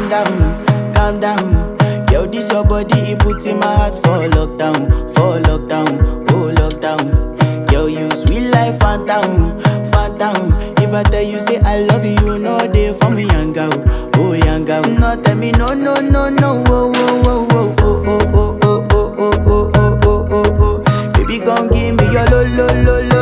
calm down. Yo, this your body, it puts in my heart for lockdown, oh lockdown. Yo, you sweet life, phantom, phantom. If I tell you say I love you, you know they for me yanga, oh yanga. No tell me no, no, no, no, oh, oh, oh, oh, oh, oh, oh, oh, oh, oh, oh, oh, oh, oh. Baby, gon' give me your lo, lo, lo, lo.